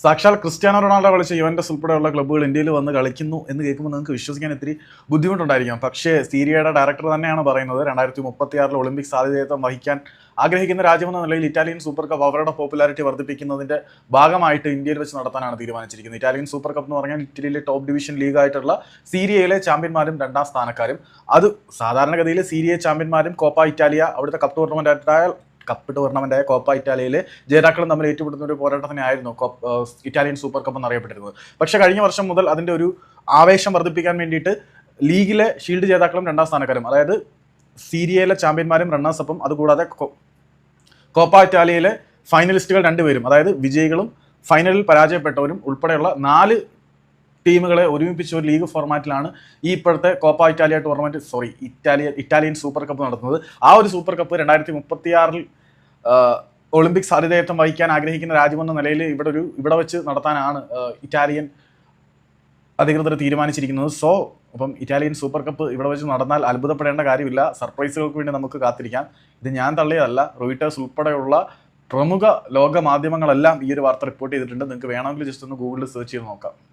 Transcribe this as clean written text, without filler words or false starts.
സാക്ഷാൽ Cristiano Ronaldo കളിച്ച Juventus ഉൾപ്പെടെയുള്ള ക്ലബ്ബുകൾ ഇന്ത്യയിൽ വന്ന് കളിക്കുന്നു എന്ന് കേൾക്കുമ്പോൾ നിങ്ങൾക്ക് വിശ്വസിക്കാൻ ഇത്തിരി ബുദ്ധിമുട്ടുണ്ടായിരിക്കാം. പക്ഷേ സീരിയയുടെ ഡയറക്ടർ തന്നെയാണ് പറയുന്നത് 2036 ഒളിമ്പിക് സാധ്യതത്വം വഹിക്കാൻ ആഗ്രഹിക്കുന്ന രാജ്യമെന്ന നിലയിൽ ഇറ്റാലിയൻ സൂപ്പർ കപ്പ് അവരുടെ പോപ്പുലാരിറ്റി വർദ്ധിപ്പിക്കുന്നതിന്റെ ഭാഗമായിട്ട് ഇന്ത്യയിൽ വെച്ച് നടത്താനാണ് തീരുമാനിച്ചിരിക്കുന്നത്. ഇറ്റാലിയൻ സൂപ്പർ കപ്പ് എന്ന് പറഞ്ഞാൽ ഇറ്റലിയിലെ ടോപ്പ് ഡിവിഷൻ ലീഗായിട്ടുള്ള സീരിയയിലെ ചാമ്പ്യന്മാരും 2ാം സ്ഥാനക്കാരും. അത് സാധാരണഗതിയിൽ സീരിയ ചാമ്പ്യന്മാരും കോപ്പ ഇറ്റാലിയ അവിടുത്തെ കപ്പ് ടൂർണമെന്റായ കോപ്പ ഇറ്റാലിയയിലെ ജേതാക്കളും തമ്മിൽ ഏറ്റുമുട്ടുന്ന ഒരു പോരാട്ടത്തിനായിരുന്നു ഇറ്റാലിയൻ സൂപ്പർ കപ്പ് എന്നറിയപ്പെട്ടിരുന്നത്. പക്ഷെ കഴിഞ്ഞ വർഷം മുതൽ അതിന്റെ ഒരു ആവേശം വർദ്ധിപ്പിക്കാൻ വേണ്ടിയിട്ട് ലീഗിലെ ഷീൽഡ് ജേതാക്കളും 2ാം സ്ഥാനക്കാരും, അതായത് സീരിയയിലെ ചാമ്പ്യന്മാരും റണ്ണേഴ്സപ്പും, അതുകൂടാതെ കോപ്പ ഇറ്റാലിയയിലെ ഫൈനലിസ്റ്റുകൾ 2 പേരും, അതായത് വിജയികളും ഫൈനലിൽ പരാജയപ്പെട്ടവരും ഉൾപ്പെടെയുള്ള 4 ടീമുകളെ ഒരുമിപ്പിച്ച ഒരു ലീഗ് ഫോർമാറ്റിലാണ് ഈ ഇപ്പോഴത്തെ Coppa Italia Italian super cup നടത്തുന്നത്. ആ ഒരു സൂപ്പർ കപ്പ് 2036 ഒളിമ്പിക് സാധ്യതയത്വം വഹിക്കാൻ ആഗ്രഹിക്കുന്ന രാജ്യമെന്ന നിലയിൽ ഇവിടെ വെച്ച് നടത്താനാണ് ഇറ്റാലിയൻ അധികൃതർ തീരുമാനിച്ചിരിക്കുന്നത്. അപ്പം ഇറ്റാലിയൻ സൂപ്പർ കപ്പ് ഇവിടെ വെച്ച് നടന്നാൽ അത്ഭുതപ്പെടേണ്ട കാര്യമില്ല. സർപ്രൈസുകൾക്ക് വേണ്ടി നമുക്ക് കാത്തിരിക്കാം. ഇത് ഞാൻ തള്ളിയതല്ല, റോയിട്ടേഴ്സ് ഉൾപ്പെടെയുള്ള പ്രമുഖ ലോക മാധ്യമങ്ങളെല്ലാം ഈ ഒരു വാർത്ത റിപ്പോർട്ട് ചെയ്തിട്ടുണ്ട്. നിങ്ങൾക്ക് വേണമെങ്കിൽ ജസ്റ്റ് ഒന്ന് ഗൂഗിളിൽ സെർച്ച് ചെയ്ത് നോക്കാം.